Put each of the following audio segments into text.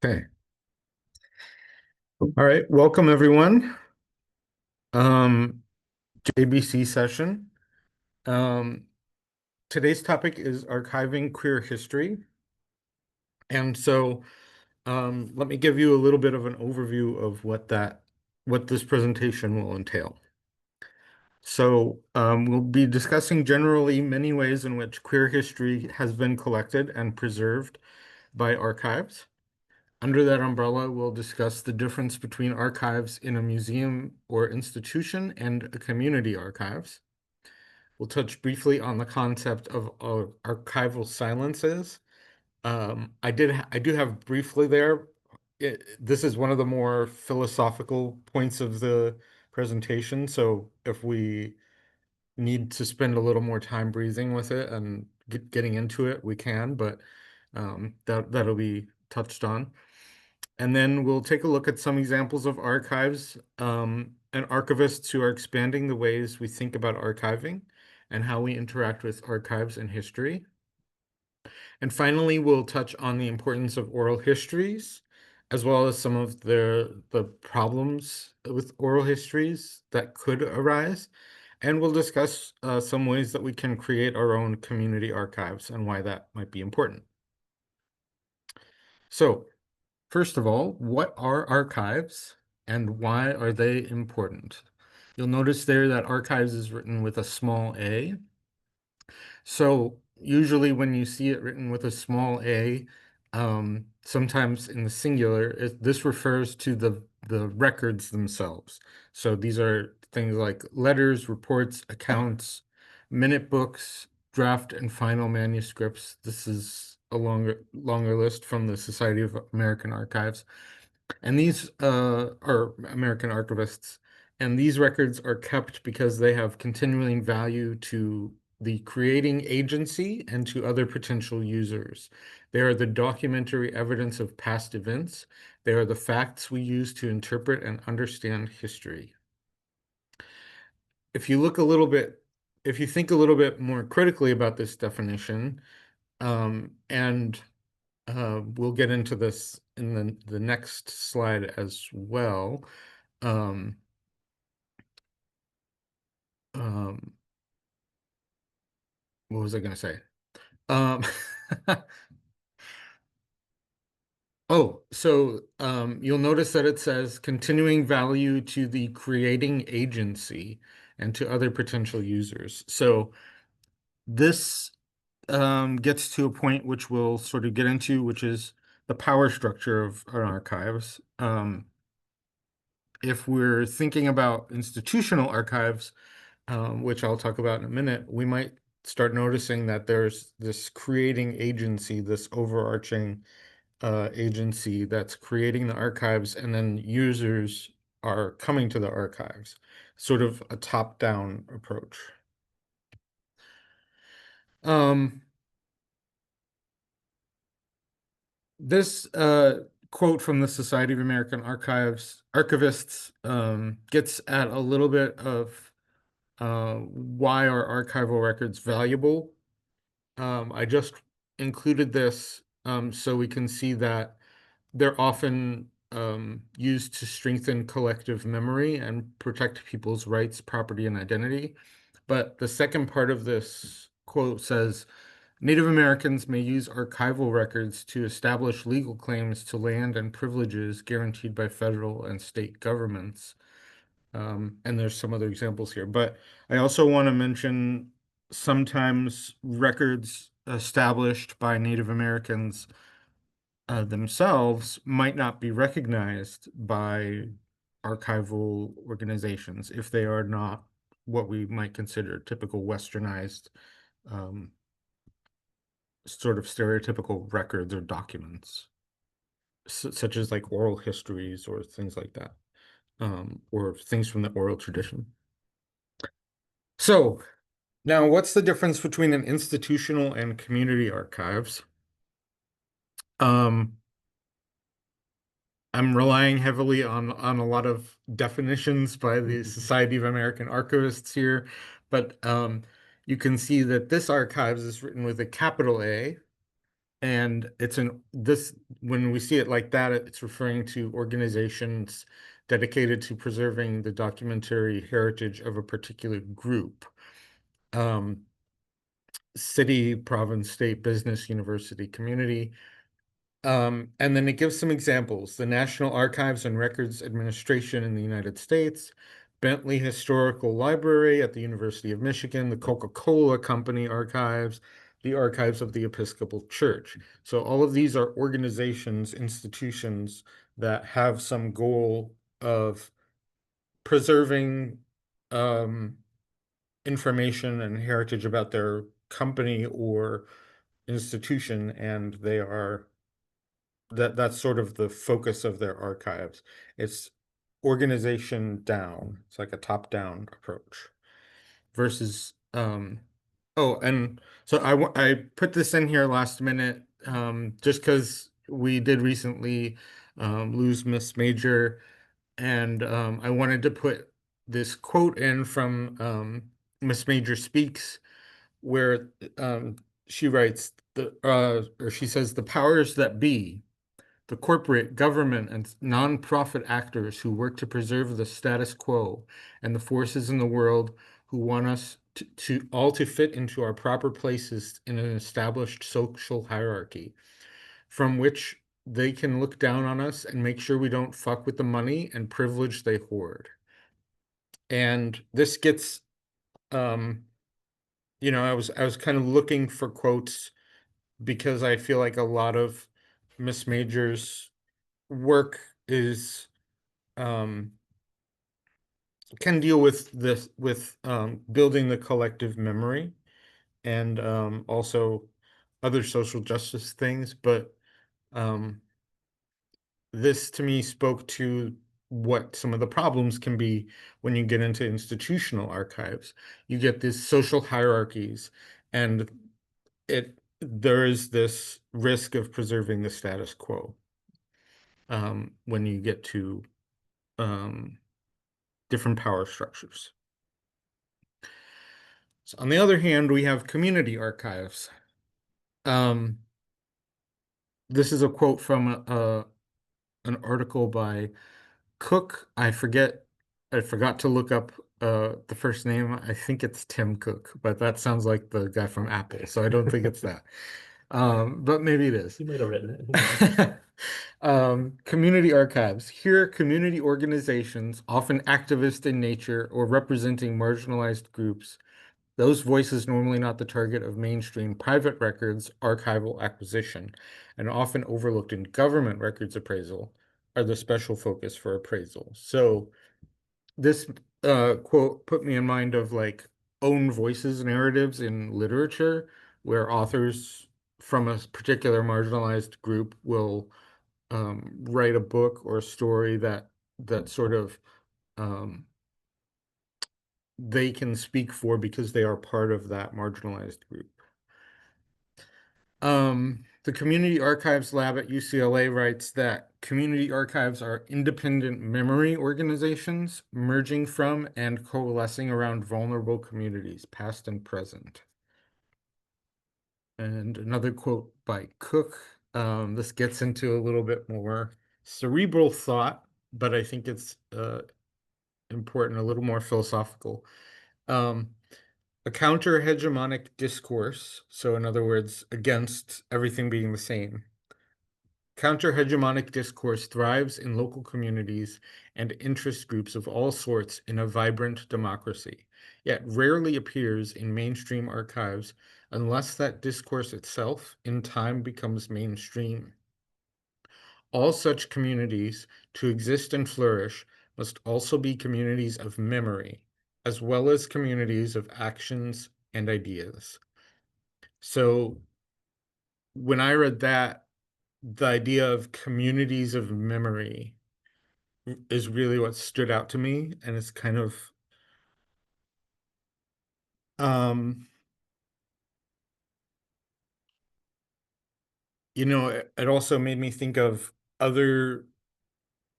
Okay. All right. Welcome, everyone. Um, JBC session. Um, Today's topic is archiving queer history. And so let me give you a little bit of an overview of what this presentation will entail. So we'll be discussing generally many ways in which queer history has been collected and preserved by archives. Under that umbrella, we'll discuss the difference between archives in a museum or institution and a community archives. We'll touch briefly on the concept of archival silences. I do have briefly there. This is one of the more philosophical points of the presentation. So if we need to spend a little more time breathing with it and getting into it, we can, but that'll be touched on. And then we'll take a look at some examples of archives and archivists who are expanding the ways we think about archiving and how we interact with archives and history. And finally, we'll touch on the importance of oral histories, as well as some of the problems with oral histories that could arise. And we'll discuss some ways that we can create our own community archives and why that might be important. So, first of all, what are archives and why are they important? You'll notice there that archives is written with a small a. So usually when you see it written with a small a, sometimes in the singular, this refers to the records themselves. So these are things like letters, reports, accounts, minute books, draft and final manuscripts. This is a longer list from the Society of American Archives. And these are American archivists. And these records are kept because they have continuing value to the creating agency and to other potential users. They are the documentary evidence of past events. They are the facts we use to interpret and understand history. If you look a little bit, if you think a little bit more critically about this definition, and we'll get into this in the next slide as well. Um, um, what was I going to say? Um, oh, so you'll notice that it says continuing value to the creating agency and to other potential users. So this gets to a point which we'll sort of get into, which is the power structure of an archives. If we're thinking about institutional archives, which I'll talk about in a minute, we might start noticing that there's this creating agency, this overarching agency that's creating the archives, and then users are coming to the archives, sort of a top-down approach. Um, this quote from the Society of American Archivists gets at a little bit of why are archival records valuable. I just included this so we can see that they're often used to strengthen collective memory and protect people's rights, property, and identity. But the second part of this quote says, Native Americans may use archival records to establish legal claims to land and privileges guaranteed by federal and state governments. And there's some other examples here, but I also want to mention sometimes records established by Native Americans themselves might not be recognized by archival organizations if they are not what we might consider typical westernized, um, sort of stereotypical records or documents, such as like oral histories or things like that, or things from the oral tradition. So now, what's the difference between an institutional and community archives? Um, I'm relying heavily on a lot of definitions by the Society of American Archivists here, but you can see that this archives is written with a capital A, And when we see it like that, it's referring to organizations dedicated to preserving the documentary heritage of a particular group. Um, City, province, state, business, university, community. And then it gives some examples. The National Archives and Records Administration in the United States, Bentley Historical Library at the University of Michigan, the Coca-Cola Company Archives, the Archives of the Episcopal Church. So all of these are organizations, institutions that have some goal of preserving information and heritage about their company or institution, and that's sort of the focus of their archives. It's organization down. It's like a top-down approach versus oh, and so I put this in here last minute just because we did recently lose Miss Major, and I wanted to put this quote in from Miss Major Speaks, where she writes or she says, the powers that be, the corporate, government, and nonprofit actors who work to preserve the status quo, and the forces in the world who want us to all to fit into our proper places in an established social hierarchy, from which they can look down on us and make sure we don't fuck with the money and privilege they hoard. And this gets, um, I was kind of looking for quotes because I feel like a lot of Miss Major's work is um, can deal with this with building the collective memory and also other social justice things, but um, this to me spoke to what some of the problems can be when you get into institutional archives. You get these social hierarchies, and there is this risk of preserving the status quo when you get to um, different power structures. So on the other hand, we have community archives. Um, this is a quote from an article by Cook. I forgot to look up the first name. I think it's Tim Cook, but that sounds like the guy from Apple, so I don't think it's that. But maybe it is. You might have written it. Community archives. Here, community organizations, often activist in nature or representing marginalized groups, those voices normally not the target of mainstream private records archival acquisition and often overlooked in government records appraisal, are the special focus for appraisal. So this quote put me in mind of like own voices narratives in literature, where authors from a particular marginalized group will write a book or a story that sort of um, they can speak for because they are part of that marginalized group. The Community Archives Lab at UCLA writes that community archives are independent memory organizations merging from and coalescing around vulnerable communities, past and present. And another quote by Cook. This gets into a little bit more cerebral thought, but I think it's important, a little more philosophical. Um, a counter-hegemonic discourse, so in other words, against everything being the same. Counter-hegemonic discourse thrives in local communities and interest groups of all sorts in a vibrant democracy, yet rarely appears in mainstream archives unless that discourse itself in time becomes mainstream. All such communities, to exist and flourish, must also be communities of memory, as well as communities of actions and ideas. So when I read that, the idea of communities of memory is really what stood out to me, and it's kind of um it also made me think of other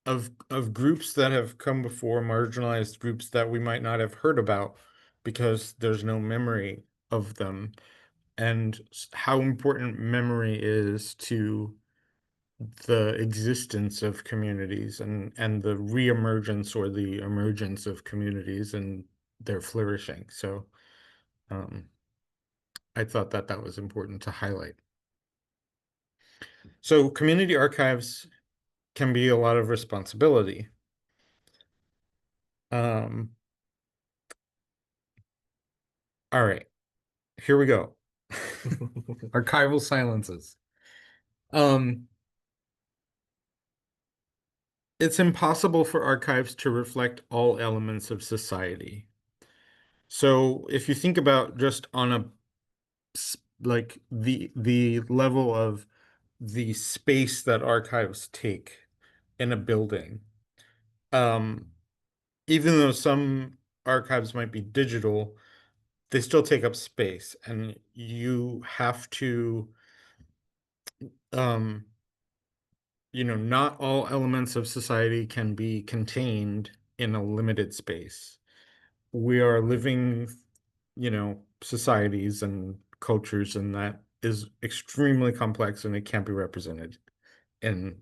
of groups that have come before, marginalized groups that we might not have heard about because there's no memory of them. and how important memory is to the existence of communities and the reemergence or the emergence of communities and their flourishing. So I thought that that was important to highlight. So community archives can be a lot of responsibility. All right, here we go. Archival silences. It's impossible for archives to reflect all elements of society. So if you think about just on a like the level of the space that archives take in a building, um, even though some archives might be digital, they still take up space, and you have to, um, not all elements of society can be contained in a limited space. We are living, societies and cultures, and that is extremely complex and it can't be represented in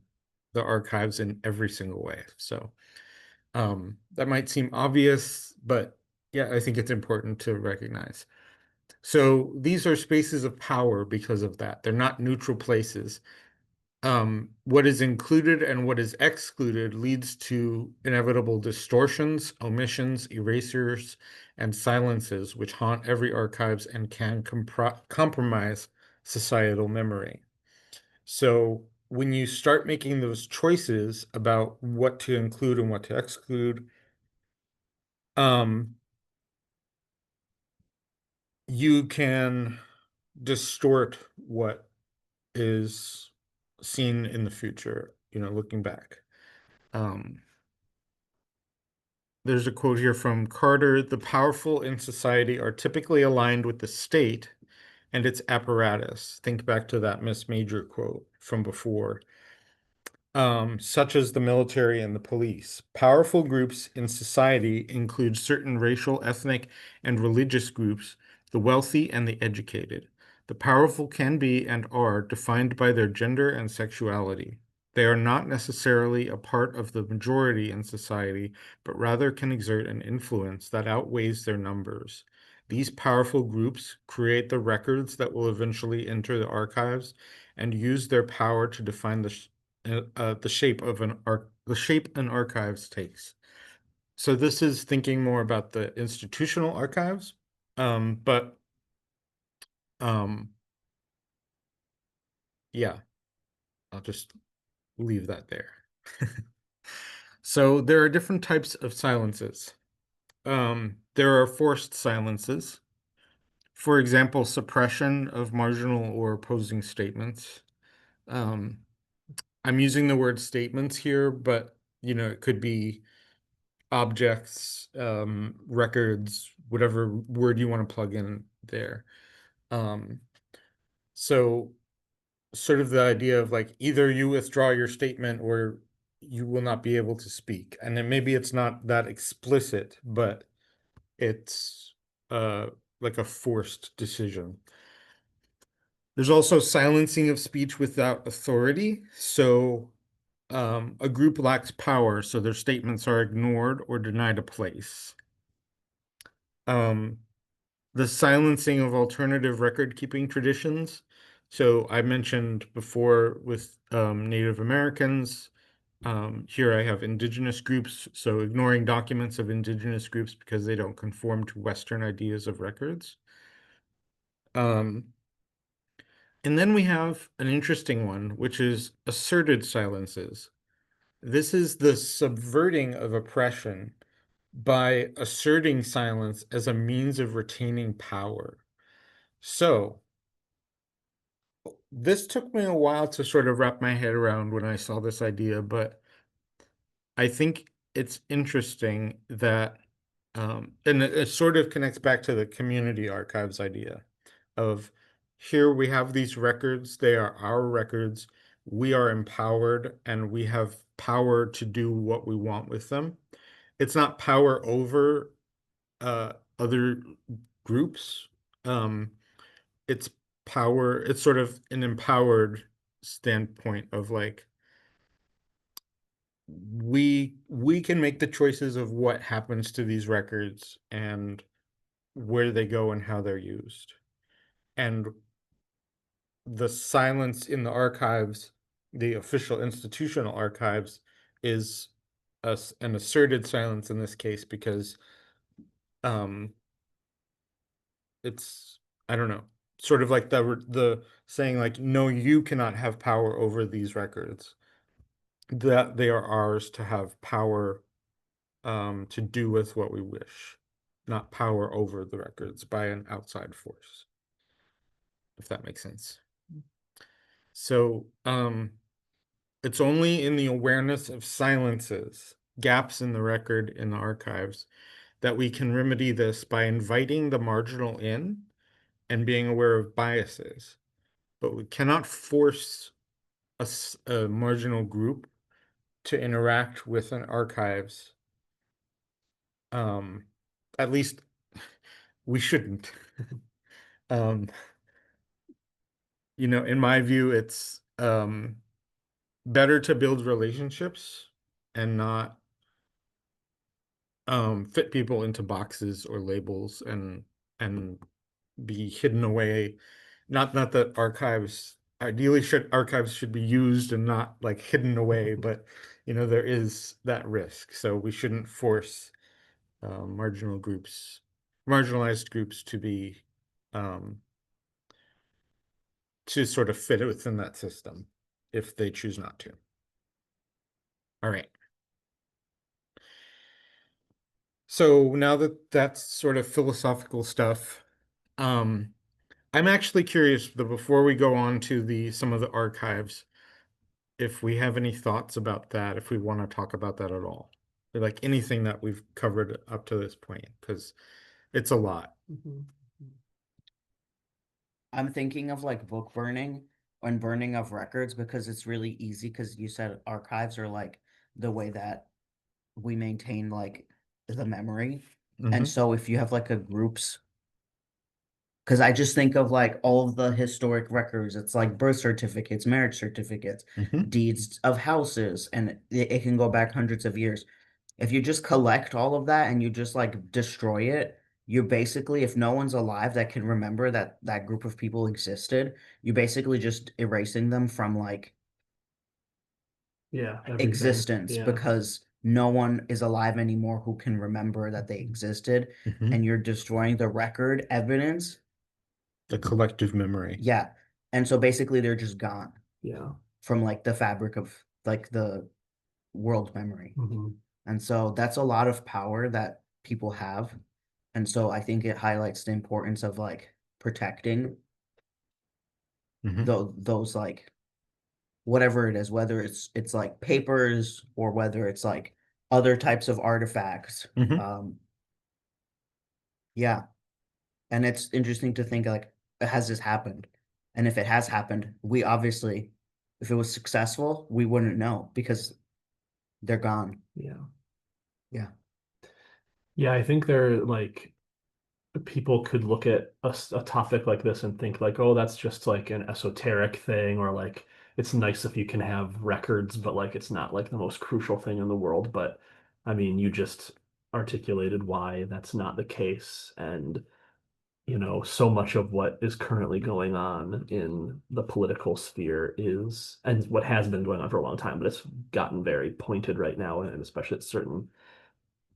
the archives in every single way. So that might seem obvious, but yeah, I think it's important to recognize. So these are spaces of power because of that. They're not neutral places. What is included and what is excluded leads to inevitable distortions, omissions, erasures, and silences, which haunt every archives and can compromise societal memory. So when you start making those choices about what to include and what to exclude, you can distort what is seen in the future, looking back. There's a quote here from Carter: "The powerful in society are typically aligned with the state and its apparatus." Think back to that Miss Major quote from before. Such as the military and the police. Powerful groups in society include certain racial, ethnic, and religious groups, the wealthy and the educated. The powerful can be and are defined by their gender and sexuality. They are not necessarily a part of the majority in society, but rather can exert an influence that outweighs their numbers. These powerful groups create the records that will eventually enter the archives and use their power to define the shape of the shape an archives takes. So this is thinking more about the institutional archives, but um, yeah, I'll just leave that there. So there are different types of silences. There are forced silences. For example, suppression of marginal or opposing statements. Um, I'm using the word statements here, but it could be objects, records, whatever word you want to plug in there. Um, so sort of the idea of like either you withdraw your statement or you will not be able to speak. And then maybe it's not that explicit, but it's uh like a forced decision. There's also silencing of speech without authority. So a group lacks power, so their statements are ignored or denied a place. Um, the silencing of alternative record-keeping traditions. So I mentioned before with Native Americans. Here I have indigenous groups, so ignoring documents of indigenous groups because they don't conform to Western ideas of records. And then we have an interesting one, which is asserted silences. This is the subverting of oppression by asserting silence as a means of retaining power. So this took me a while to sort of wrap my head around when I saw this idea, but I think it's interesting that, and it sort of connects back to the community archives idea of here we have these records, they are our records, we are empowered, and we have power to do what we want with them. It's not power over other groups. It's power. It's sort of an empowered standpoint of like we can make the choices of what happens to these records and where they go and how they're used. And the silence in the archives, the official institutional archives, is an asserted silence in this case because um it's, I don't know, sort of like the saying like, no, you cannot have power over these records, that they are ours to have power to do with what we wish, not power over the records by an outside force, if that makes sense. So it's only in the awareness of silences, gaps in the record, in the archives, that we can remedy this by inviting the marginal in and being aware of biases. But we cannot force a marginal group to interact with an archives. Um, at least we shouldn't. Um, in my view, it's better to build relationships and not fit people into boxes or labels and be hidden away. Not that archives should be used and not like hidden away, but there is that risk. So we shouldn't force marginalized groups to be um, to sort of fit within that system if they choose not to. All right. So now that that's sort of philosophical stuff, um, I'm actually curious, but before we go on to some of the archives, if we have any thoughts about that, if we want to talk about that at all, or like anything that we've covered up to this point, because it's a lot. I'm thinking of like book burning and burning of records because it's really easy because you said archives are like the way that we maintain like the memory. And Hmm. so if you have like a groups, because I just think of like all of the historic records, it's like birth certificates, marriage certificates, Hmm. deeds of houses, and it can go back hundreds of years. If you just collect all of that and you just like destroy it, you basically, if no one's alive that can remember that that group of people existed, you basically just erasing them from like Yeah, everything. existence Yeah. because no one is alive anymore who can remember that they existed, Hmm. and you're destroying the record evidence. The collective memory. Yeah. And so basically they're just gone Yeah. from like the fabric of like the world memory. Hmm. And so that's a lot of power that people have. And so I think it highlights the importance of like protecting Hmm. those like whatever it is, whether it's like papers or whether it's like other types of artifacts. Hmm. Um, yeah. And it's interesting to think like, has this happened? And if it has happened, we obviously, if it was successful, we wouldn't know because they're gone. Yeah. Yeah. Yeah, I think they're like people could look at a topic like this and think like, oh, that's just like an esoteric thing, or like it's nice if you can have records, but like it's not like the most crucial thing in the world. But I mean, you just articulated why that's not the case. And so much of what is currently going on in the political sphere is, and what has been going on for a long time, but it's gotten very pointed right now, and especially at certain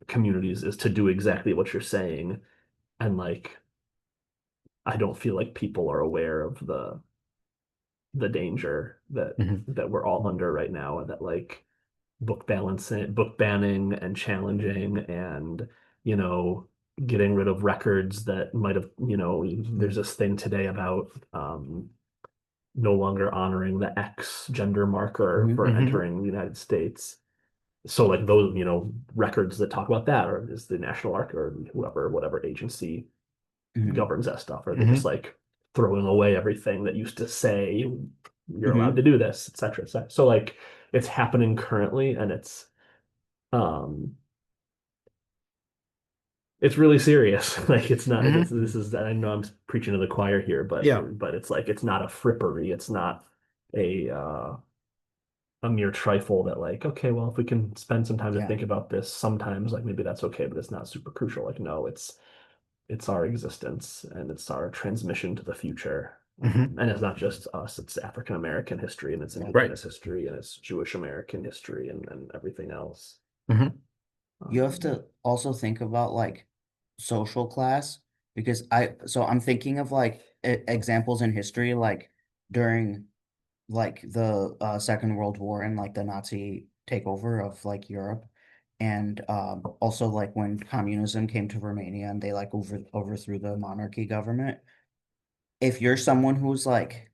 communities, is to do exactly what you're saying. And like, I don't feel like people are aware of the danger that Hmm. we're all under right now, and that like book banning and challenging and you know getting rid of records that might have there's this thing today about no longer honoring the X gender marker Hmm. for Hmm. entering the United States. So like those records that talk about that, or is the National Arch or whoever whatever agency Hmm. governs that stuff, or they just Hmm. like throwing away everything that used to say you're allowed Hmm. to do this, etc., etc. So like it's happening currently, and it's um it's really serious. Like it's not. Mhm. This is. I know I'm preaching to the choir here, Yeah. but it's like it's not a frippery. It's not a mere trifle that like okay, well if we can spend some time to Yeah. think about this, sometimes like maybe that's okay, but it's not super crucial. Like no, it's our existence and it's our transmission to the future. Mhm. And it's not just us, it's African American history and it's Right. Indigenous history and it's Jewish American history and everything else. Mhm. You have to also think about like social class because I'm thinking of like examples in history like during like the Second World War and like the Nazi takeover of like Europe and also like when communism came to Romania and they like overthrew the monarchy government. If you're someone who's like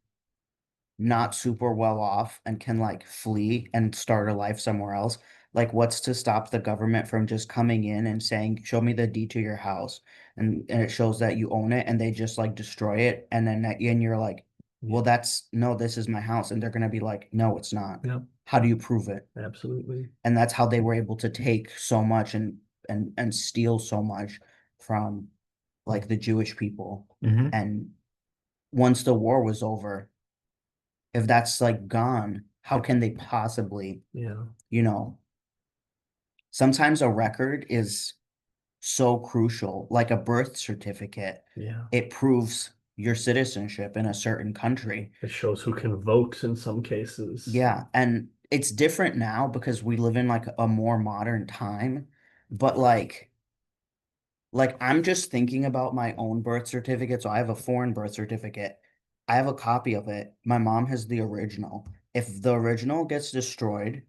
not super well off and can like flee and start a life somewhere else, like what's to stop the government from just coming in and saying, show me the deed to your house, and it shows that you own it and they just like destroy it and then and you're like, well, that's no, this is my house, and they're gonna be like, no, it's not. Yeah, How do you prove it? absolutely. And that's how they were able to take so much and steal so much from like the Jewish people. Mhm. And once the war was over, if that's like gone, how can they possibly, Yeah. you know, sometimes a record is so crucial, like a birth certificate. Yeah. It proves your citizenship in a certain country. It shows who can vote in some cases. Yeah, and it's different now because we live in like a more modern time, but like I'm just thinking about my own birth certificate. So I have a foreign birth certificate. I have a copy of it. My mom has the original. If the original gets destroyed,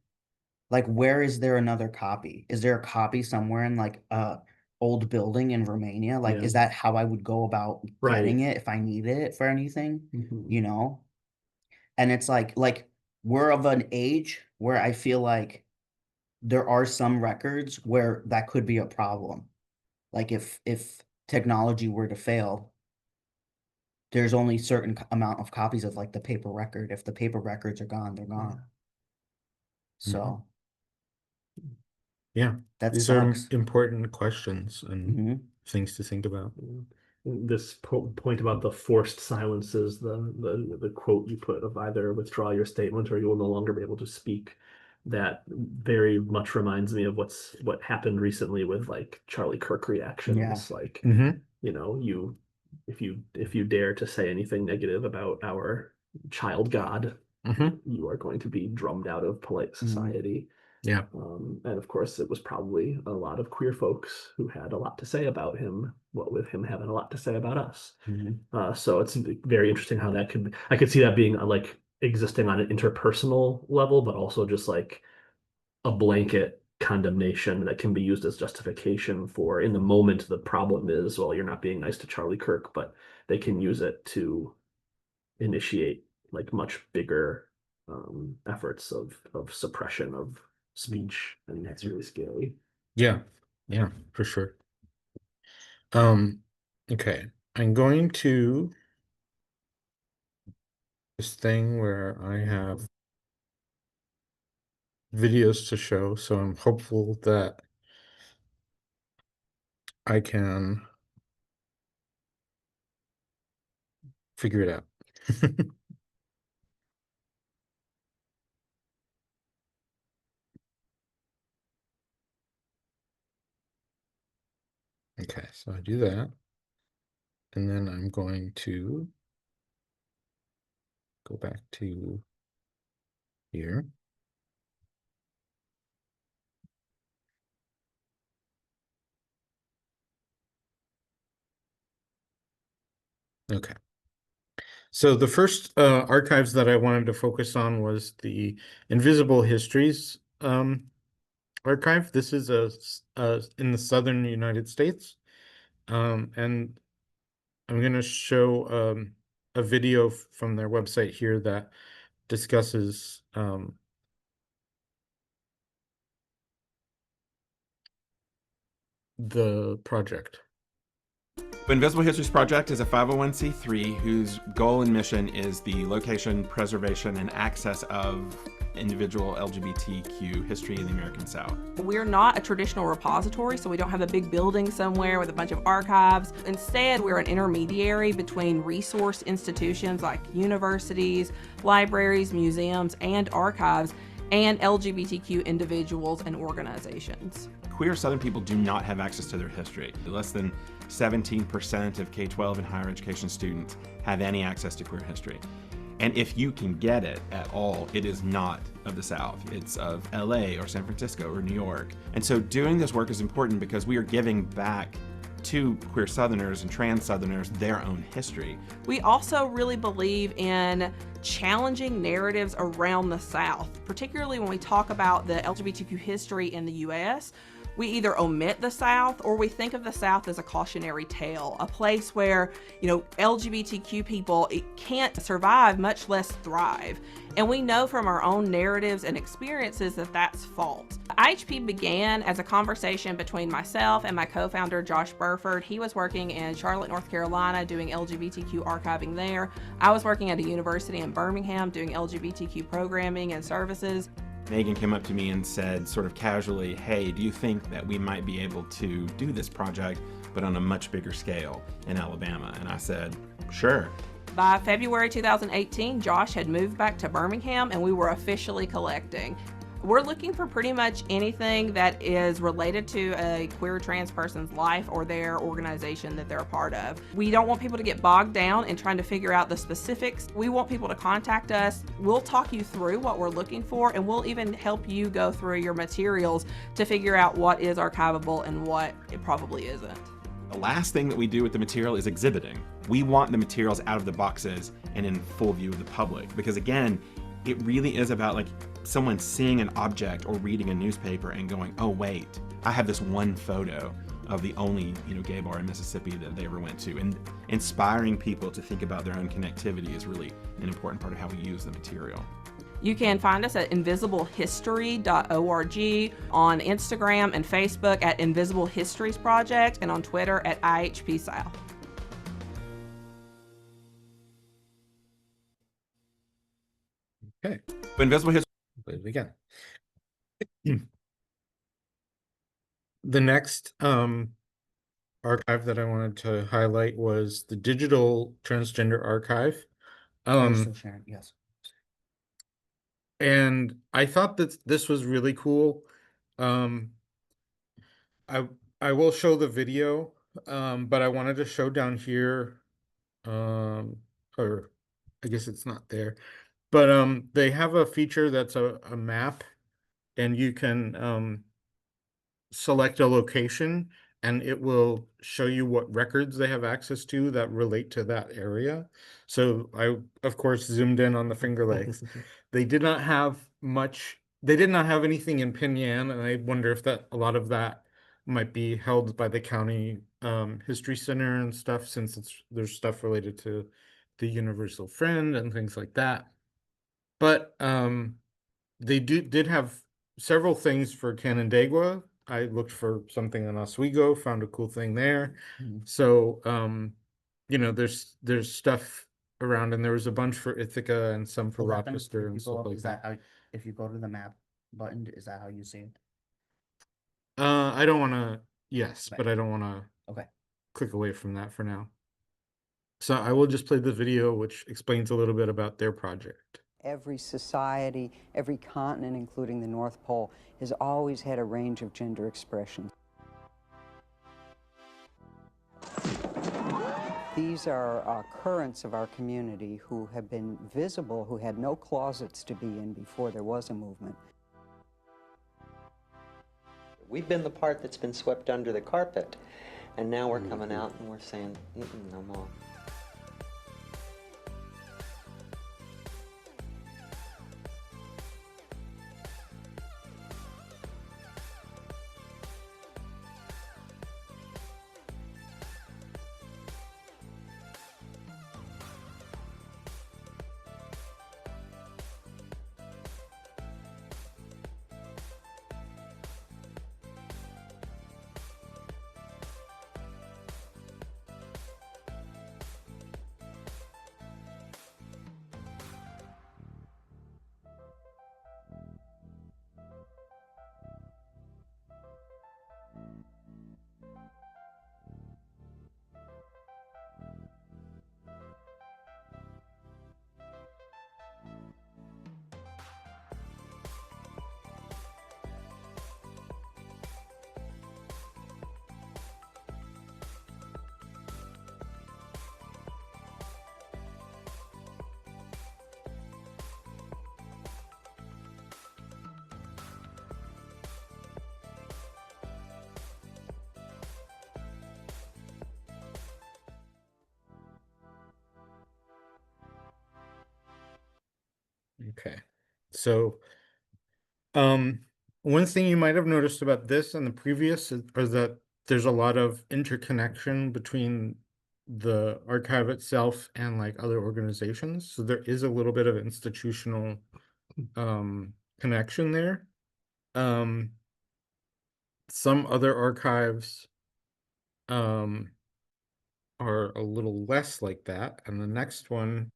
like where is there another copy? Is there a copy somewhere in like a old building in Romania? Like Yeah. is that how I would go about Right. getting it if I needed it for anything? Mhm. You know? And it's like we're of an age where I feel like there are some records where that could be a problem. Like if technology were to fail, there's only certain amount of copies of like the paper record. If the paper records are gone, they're gone. So Yeah. that These are sucks. important questions and Hmm. things to think about. This point about the forced silences, the quote you put of either withdraw your statement or you will no longer be able to speak, that very much reminds me of what happened recently with like Charlie Kirk reactions. Yeah. Like, Mhm. you know, if you dare to say anything negative about our child God, Mhm. you are going to be drummed out of polite society. Yeah. And of course, it was probably a lot of queer folks who had a lot to say about him, what with him having a lot to say about us. Hmm. So it's very interesting how that could, I could see that being like existing on an interpersonal level, but also just like a blanket condemnation that can be used as justification for in the moment the problem is, well, you're not being nice to Charlie Kirk, but they can use it to initiate like much bigger efforts of suppression of speech, and that's really scary. Yeah. Yeah, for sure. Okay. I'm going to this thing where I have videos to show, so I'm hopeful that I can figure it out. Okay, so I do that. And then I'm going to go back to here. Okay. So the first archives that I wanted to focus on was the Invisible Histories archive. This is in the southern United States. And I'm going to show a video from their website here that discusses the project. The Invisible Histories Project is a 501c3 whose goal and mission is the location, preservation, and access of individual LGBTQ history in the American South. We're not a traditional repository, so we don't have a big building somewhere with a bunch of archives. Instead, we're an intermediary between resource institutions like universities, libraries, museums, and archives, and LGBTQ individuals and organizations. Queer Southern people do not have access to their history. Less than 17% of K-12 and higher education students have any access to queer history. And if you can get it at all, it is not of the South. It's of LA or San Francisco or New York. And so doing this work is important because we are giving back to queer Southerners and trans Southerners their own history. We also really believe in challenging narratives around the South, particularly when we talk about the LGBTQ history in the US. We either omit the South or we think of the South as a cautionary tale, a place where, LGBTQ people can't survive, much less thrive. And we know from our own narratives and experiences that that's false. IHP began as a conversation between myself and my co-founder, Josh Burford. He was working in Charlotte, North Carolina, doing LGBTQ archiving there. I was working at a university in Birmingham doing LGBTQ programming and services. Megan came up to me and said sort of casually, hey, do you think that we might be able to do this project, but on a much bigger scale in Alabama? And I said, sure. By February 2018, Josh had moved back to Birmingham and we were officially collecting. We're looking for pretty much anything that is related to a queer trans person's life or their organization that they're a part of. We don't want people to get bogged down in trying to figure out the specifics. We want people to contact us. We'll talk you through what we're looking for, and we'll even help you go through your materials to figure out what is archivable and what it probably isn't. The last thing that we do with the material is exhibiting. We want the materials out of the boxes and in full view of the public, because again, it really is about like someone seeing an object or reading a newspaper and going, oh wait, I have this one photo of the only gay bar in Mississippi that they ever went to. And inspiring people to think about their own connectivity is really an important part of how we use the material. You can find us at invisiblehistory.org, on Instagram and Facebook at Invisible Histories Project, and on Twitter at IHP South. Okay, Invisible History. play it again. The next archive that I wanted to highlight was the Digital Transgender Archive. We're still sharing, yes. And I thought that this was really cool. I will show the video, but I wanted to show down here, or I guess it's not there, but they have a feature that's a map, and you can select a location and it will show you what records they have access to that relate to that area. So I, of course, zoomed in on the Finger Lakes. They did not have much, they did not have anything in Pinyan, and I wonder if that a lot of that might be held by the county history center and stuff, since there's stuff related to the Universal Friend and things like that. But they did have several things for Canandaigua. I looked for something in Oswego, found a cool thing there. So there's stuff around, and there was a bunch for Ithaca and some for Rochester and stuff like Is that. that how, if you go to the map button, is that how you see it? I don't want to, yes, Right. but I don't want to Okay. click away from that for now. So I will just play the video, which explains a little bit about their project. Every society, every continent, including the North Pole, has always had a range of gender expressions. These are currents of our community who have been visible, who had no closets to be in before there was a movement. We've been the part that's been swept under the carpet, and now we're coming out and we're saying, no more. Okay. So, one thing you might have noticed about this and the previous is that there's a lot of interconnection between the archive itself and like other organizations. So there is a little bit of institutional connection there. Some other archives are a little less like that. And the next one,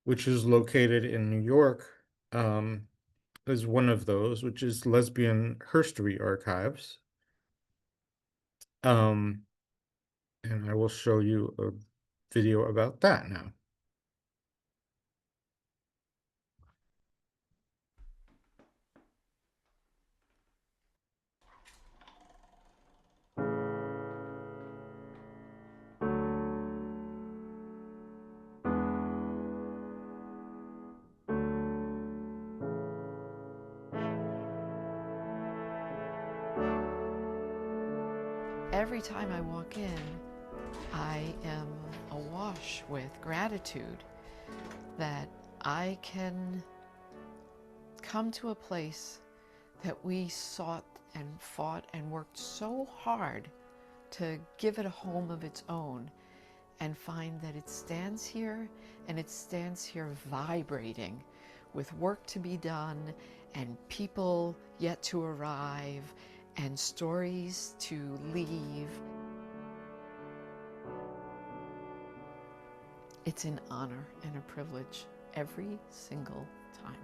which is located in New York, is one of those, which is Lesbian Herstory Archives. And I will show you a video about that now. Every time I walk in, I am awash with gratitude that I can come to a place that we sought and fought and worked so hard to give it a home of its own, and find that it stands here, and it stands here vibrating with work to be done and people yet to arrive and stories to leave. It's an honor and a privilege every single time.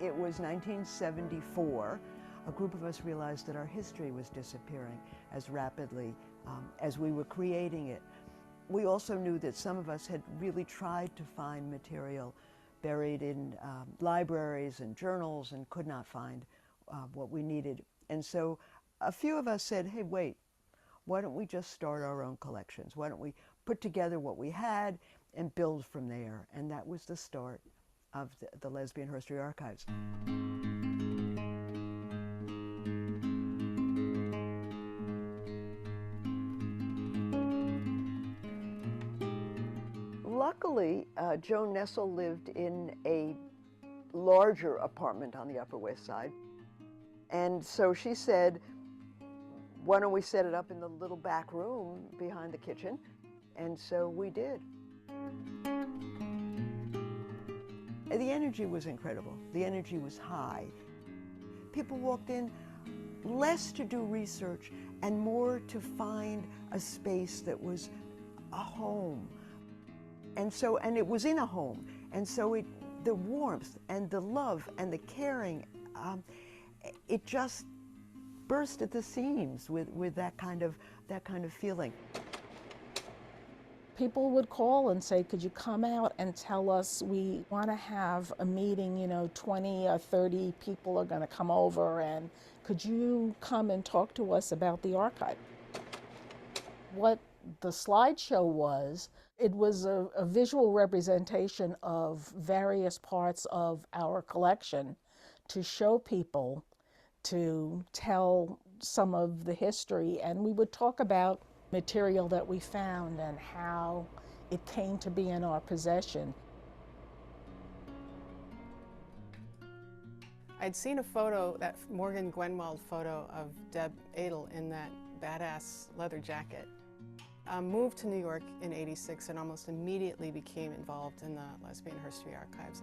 It was 1974. A group of us realized that our history was disappearing as rapidly as we were creating it. We also knew that some of us had really tried to find material buried in libraries and journals and could not find what we needed. And so a few of us said, hey, wait, why don't we just start our own collections? Why don't we put together what we had and build from there? And that was the start of the Lesbian Herstory Archives. Luckily, Joan Nessel lived in a larger apartment on the Upper West Side. And so she said, why don't we set it up in the little back room behind the kitchen? And so we did. The energy was incredible. The energy was high. People walked in less to do research and more to find a space that was a home. And it was in a home. And so the warmth and the love and the caring, it just burst at the seams with that kind of feeling. People would call and say, could you come out and tell us we want to have a meeting, 20 or 30 people are going to come over, and could you come and talk to us about the archive? What the slideshow was, it was a visual representation of various parts of our collection to show people, to tell some of the history, and we would talk about material that we found and how it came to be in our possession. I'd seen a photo, that Morgan Gwenwald photo of Deb Adel in that badass leather jacket. Moved to New York in '86 and almost immediately became involved in the Lesbian Herstory Archives.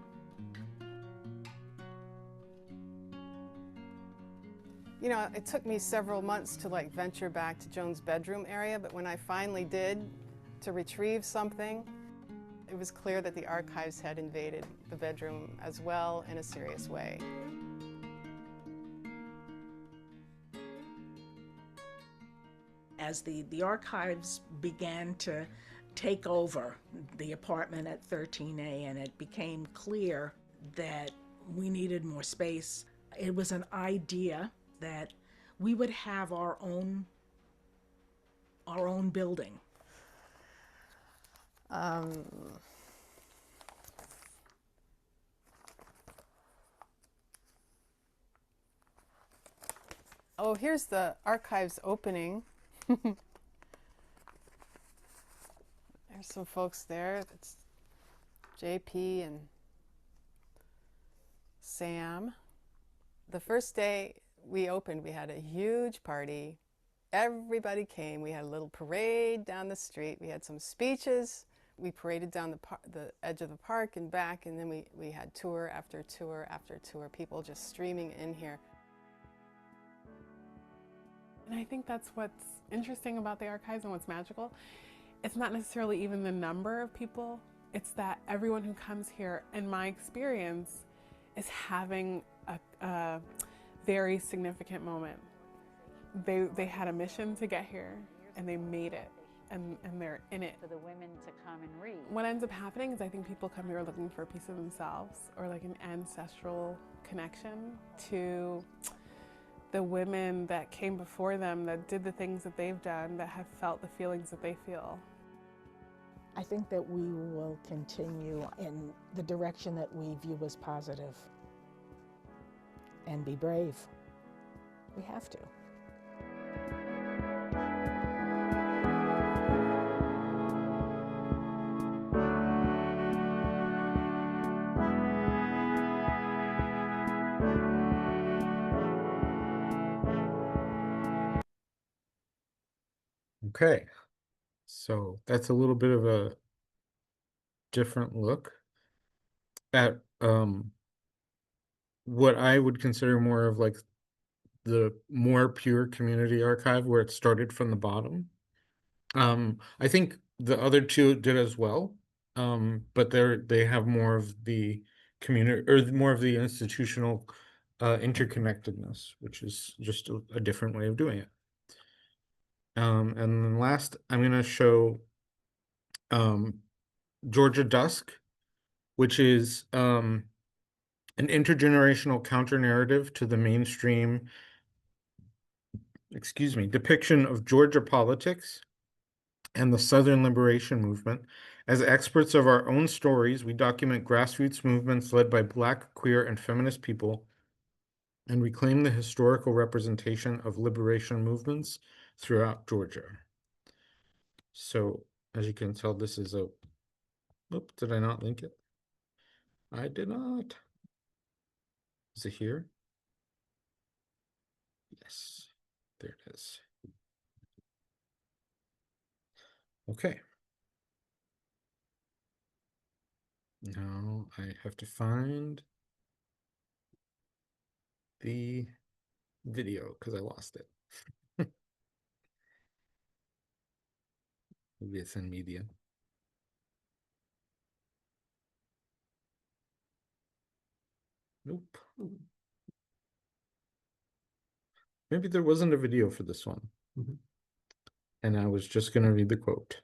It took me several months to venture back to Joan's bedroom area, but when I finally did, to retrieve something, it was clear that the archives had invaded the bedroom as well in a serious way. As the archives began to take over the apartment at 13A, and it became clear that we needed more space, it was an idea that we would have our own building. Oh, here's the archives opening. There's some folks there. It's JP and Sam. The first day we opened, we had a huge party. Everybody came. We had a little parade down the street. We had some speeches. We paraded down the edge of the park and back, and then we had tour after tour after tour, people just streaming in here. And I think that's what's interesting about the archives and what's magical. It's not necessarily even the number of people, it's that everyone who comes here, in my experience, is having a very significant moment. They had a mission to get here, and they made it, and they're in it. For the women to come and read. What ends up happening is I think people come here looking for a piece of themselves, or like an ancestral connection to the women that came before them, that did the things that they've done, that have felt the feelings that they feel. I think that we will continue in the direction that we view as positive and be brave. We have to. Okay, so that's a little bit of a different look at what I would consider more of like the more pure community archive, where it started from the bottom. I think the other two did as well, but they have more of the community, or more of the institutional interconnectedness, which is just a different way of doing it. And then last, I'm going to show Georgia Dusk, which is an intergenerational counter-narrative to the mainstream, depiction of Georgia politics and the Southern Liberation Movement. As experts of our own stories, we document grassroots movements led by Black, queer, and feminist people, and reclaim the historical representation of liberation movements throughout Georgia. So, as you can tell, this is a... Oop, did I not link it? I did not. Is it here? Yes, there it is. Okay. Now I have to find the video because I lost it. Maybe it's in media. Nope. Maybe there wasn't a video for this one. And I was just going to read the quote,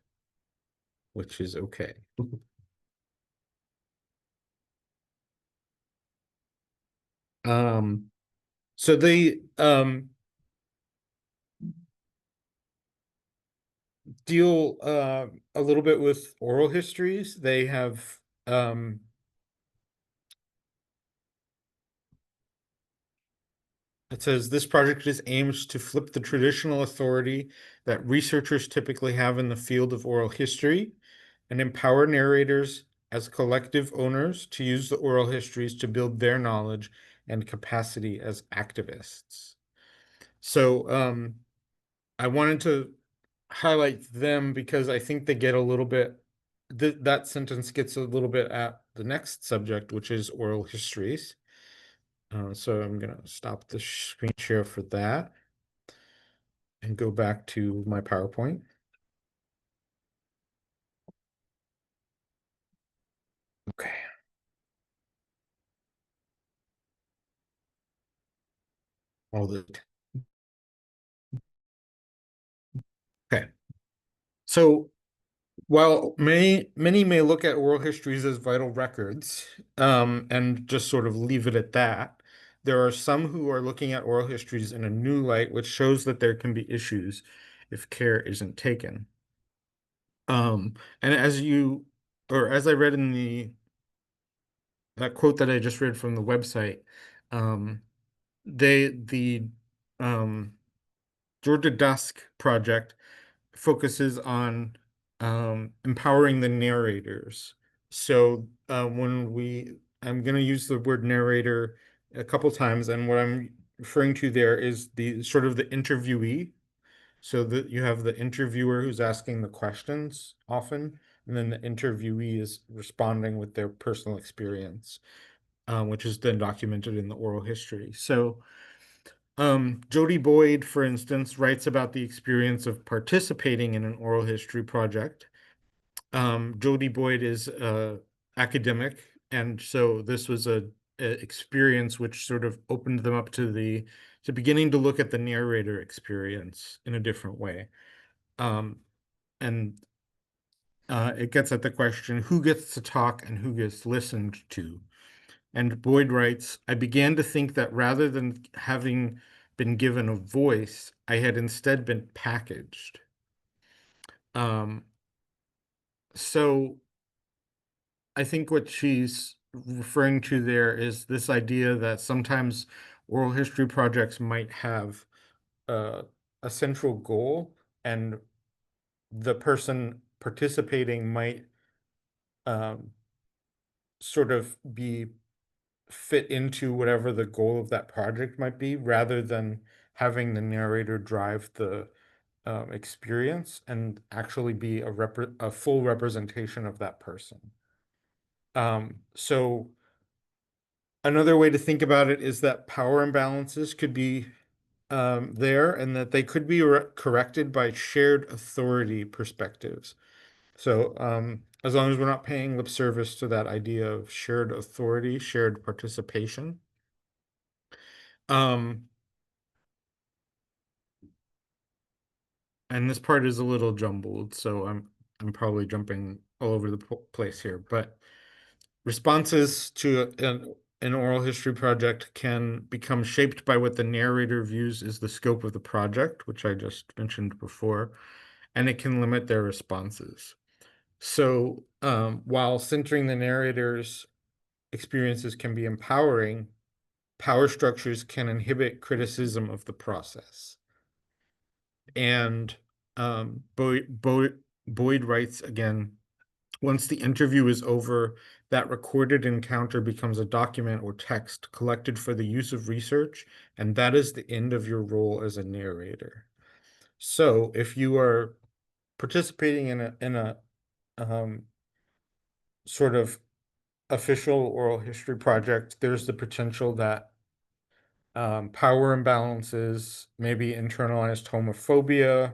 which is okay. So they deal a little bit with oral histories. They have it says this project is aimed to flip the traditional authority that researchers typically have in the field of oral history and empower narrators as collective owners to use the oral histories to build their knowledge and capacity as activists. So I wanted to highlight them because I think they get a little bit, that sentence gets a little bit at the next subject, which is oral histories. So I'm going to stop the screen share for that and go back to my PowerPoint. Okay. All the okay. So while many may look at oral histories as vital records, and just sort of leave it at that, there are some who are looking at oral histories in a new light, which shows that there can be issues if care isn't taken. And as I read in that quote that I just read from the website, the Georgia Dusk project focuses on empowering the narrators. So I'm going to use the word narrator a couple times, and what I'm referring to there is the sort of the interviewee. So that you have the interviewer who's asking the questions often, and then the interviewee is responding with their personal experience, which is then documented in the oral history. So Jody Boyd, for instance, writes about the experience of participating in an oral history project. Jody Boyd is academic, and so this was a experience which sort of opened them up to beginning to look at the narrator experience in a different way. And it gets at the question, who gets to talk and who gets listened to? And Boyd writes, I began to think that rather than having been given a voice, I had instead been packaged. So I think what she's referring to there is this idea that sometimes oral history projects might have a central goal, and the person participating might sort of be fit into whatever the goal of that project might be, rather than having the narrator drive the experience and actually be a full representation of that person. So another way to think about it is that power imbalances could be there, and that they could be corrected by shared authority perspectives. So as long as we're not paying lip service to that idea of shared authority, shared participation. And this part is a little jumbled, so I'm probably jumping all over the place here, but responses to an oral history project can become shaped by what the narrator views is the scope of the project, which I just mentioned before, and it can limit their responses. So while centering the narrator's experiences can be empowering, power structures can inhibit criticism of the process. And Boyd writes again, once the interview is over, that recorded encounter becomes a document or text collected for the use of research, and that is the end of your role as a narrator. So if you are participating in a sort of official oral history project, there's the potential that power imbalances, maybe internalized homophobia,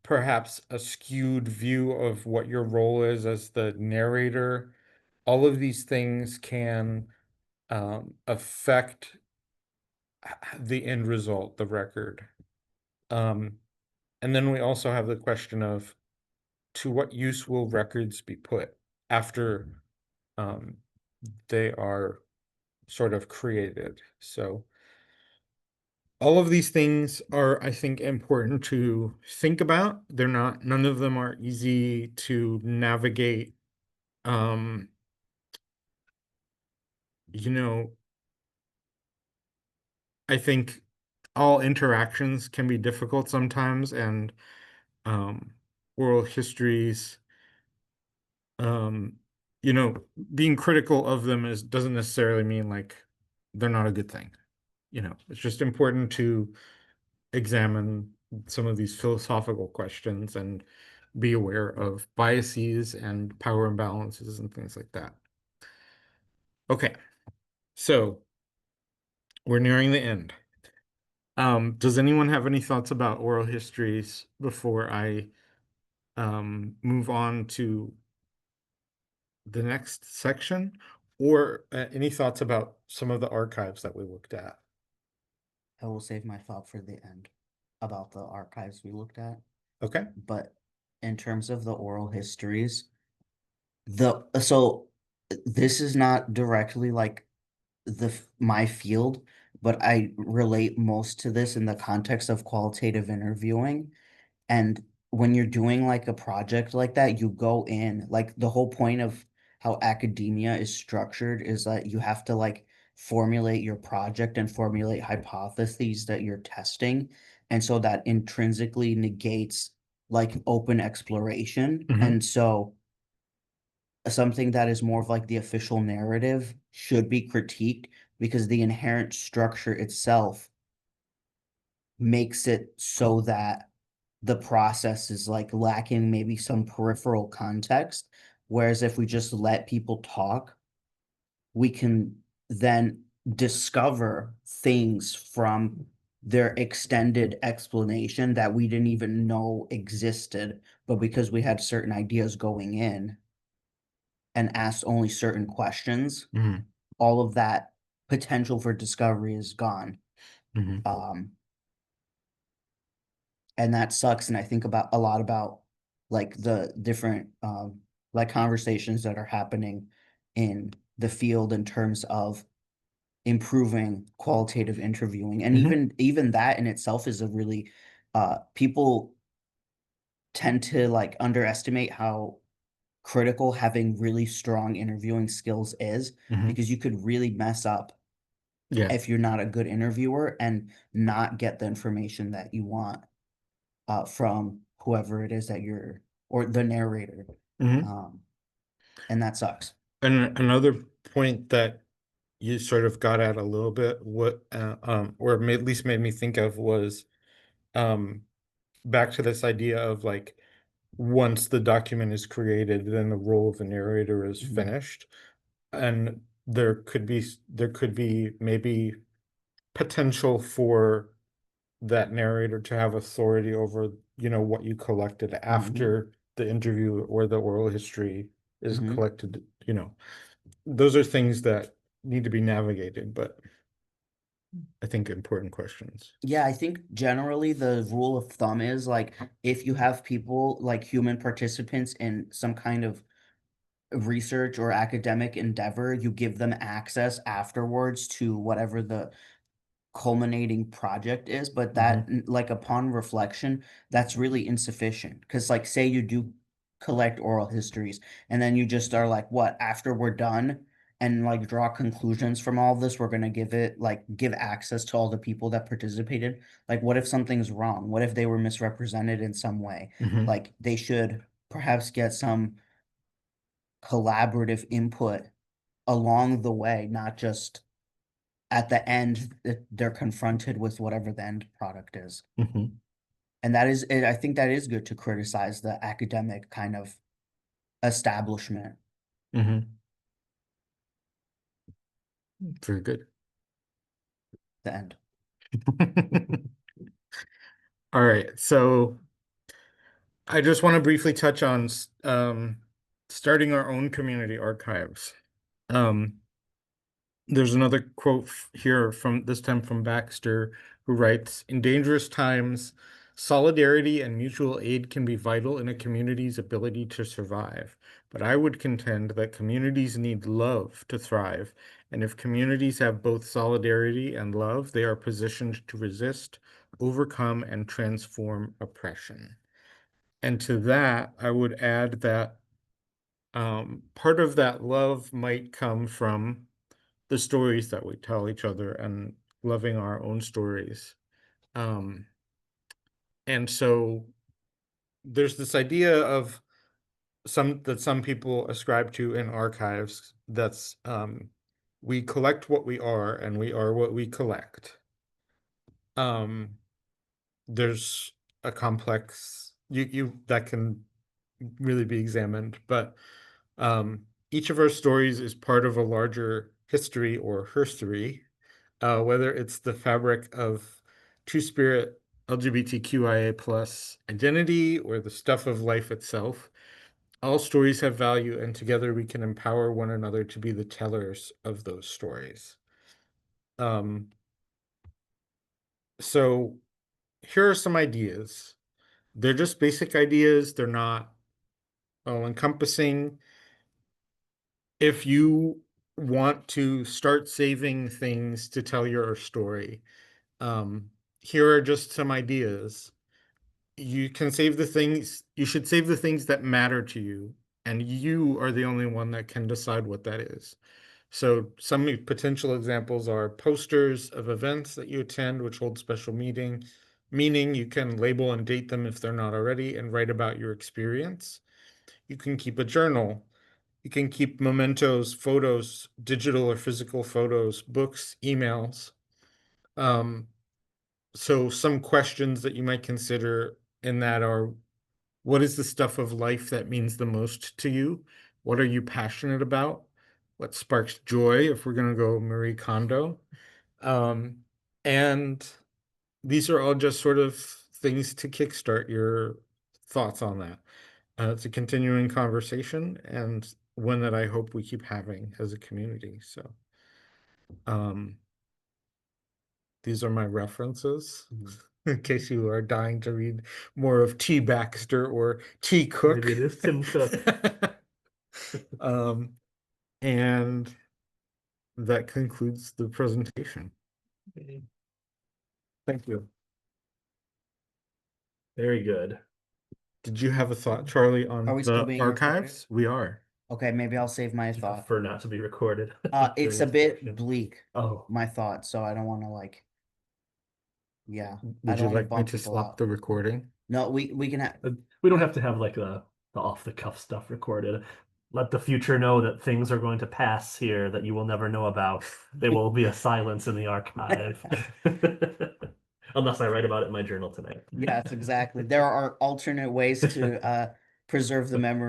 perhaps a skewed view of what your role is as the narrator. All of these things can affect the end result, the record. And then we also have the question of, to what use will records be put after they are sort of created? So all of these things are, I think, important to think about. None of them are easy to navigate. I think all interactions can be difficult sometimes, and oral histories, being critical of them doesn't necessarily mean like they're not a good thing. It's just important to examine some of these philosophical questions and be aware of biases and power imbalances and things like that. Okay, so we're nearing the end. Does anyone have any thoughts about oral histories before I move on to the next section, or any thoughts about some of the archives that we looked at? I will save my thought for the end about the archives we looked at. Okay. But in terms of the oral histories, this is not directly like my field, but I relate most to this in the context of qualitative interviewing. And when you're doing like a project like that, you go in, like the whole point of how academia is structured is that you have to like formulate your project and formulate hypotheses that you're testing. And so that intrinsically negates like open exploration. Mhm. And so something that is more of like the official narrative should be critiqued because the inherent structure itself makes it so that the process is like lacking maybe some peripheral context. Whereas if we just let people talk, we can then discover things from their extended explanation that we didn't even know existed, but because we had certain ideas going in and asked only certain questions, Mhm. all of that potential for discovery is gone. Mhm. And that sucks. And I think about a lot about like the different like conversations that are happening in the field in terms of improving qualitative interviewing. And Mhm. even that in itself is a really people tend to like underestimate how critical having really strong interviewing skills is, Mhm. because you could really mess up Yeah. if you're not a good interviewer and not get the information that you want from whoever it is that you're, or the narrator. Mhm. And that sucks. And another point that you sort of got at a little bit, or at least made me think of, was back to this idea of like, once the document is created, then the role of the narrator is Mhm. finished. And there could be maybe potential for that narrator to have authority over, what you collected after the interview or the oral history is Mhm. collected. Those are things that need to be navigated, but I think important questions. Yeah, I think generally the rule of thumb is like if you have people like human participants in some kind of research or academic endeavor, you give them access afterwards to whatever the culminating project is, but that like upon reflection, that's really insufficient. Because like say you do collect oral histories and then you just are like, what, after we're done and like draw conclusions from all of this, we're gonna give access to all the people that participated. Like what if something's wrong? What if they were misrepresented in some way? Mhm. Like they should perhaps get some collaborative input along the way, not just at the end they're confronted with whatever the end product is. Mhm. And that is it. I think that is good to criticize the academic kind of establishment. Mhm. Very good. The end. All right, so I just want to briefly touch on starting our own community archives. There's another quote here from this time from Baxter, who writes, "In dangerous times, solidarity and mutual aid can be vital in a community's ability to survive. But I would contend that communities need love to thrive. And if communities have both solidarity and love, they are positioned to resist, overcome, and transform oppression." And to that, I would add that part of that love might come from the stories that we tell each other and loving our own stories. And so there's this idea of some people ascribe to in archives, that's we collect what we are and we are what we collect. There's a complex you that can really be examined, but each of our stories is part of a larger history or herstory, whether it's the fabric of Two-Spirit LGBTQIA plus identity or the stuff of life itself. All stories have value, and together we can empower one another to be the tellers of those stories. So here are some ideas. They're just basic ideas. They're not all-encompassing. If you want to start saving things to tell your story, here are just some ideas. You should save the things that matter to you, and you are the only one that can decide what that is. So some potential examples are posters of events that you attend, which hold special meaning. You can label and date them if they're not already, and write about your experience. You can keep a journal. You can keep mementos, photos, digital or physical photos, books, emails. So some questions that you might consider in that are, what is the stuff of life that means the most to you? What are you passionate about? What sparks joy, if we're going to go Marie Kondo? And these are all just sort of things to kickstart your thoughts on that. It's a continuing conversation, and one that I hope we keep having as a community. So these are my references. In case you are dying to read more of T. Baxter or T. Cook. Maybe it is Tim Cook. And that concludes the presentation. Thank you. Very good. Did you have a thought, Charlie, on Are we still the being archives? We are. Okay, maybe I'll save my thought. For not to be recorded. It's during a this bit section. bleak, Oh, my thought, so I don't want to like. Yeah, I Would you don't wanna like me bump to people stop out. the recording? No, we can have. we don't have to have like the off the cuff stuff recorded. Let the future know that things are going to pass here that you will never know about. There will be a silence in the archive. Unless I write about it in my journal tonight. Yes, exactly. There are alternate ways to preserve the memory.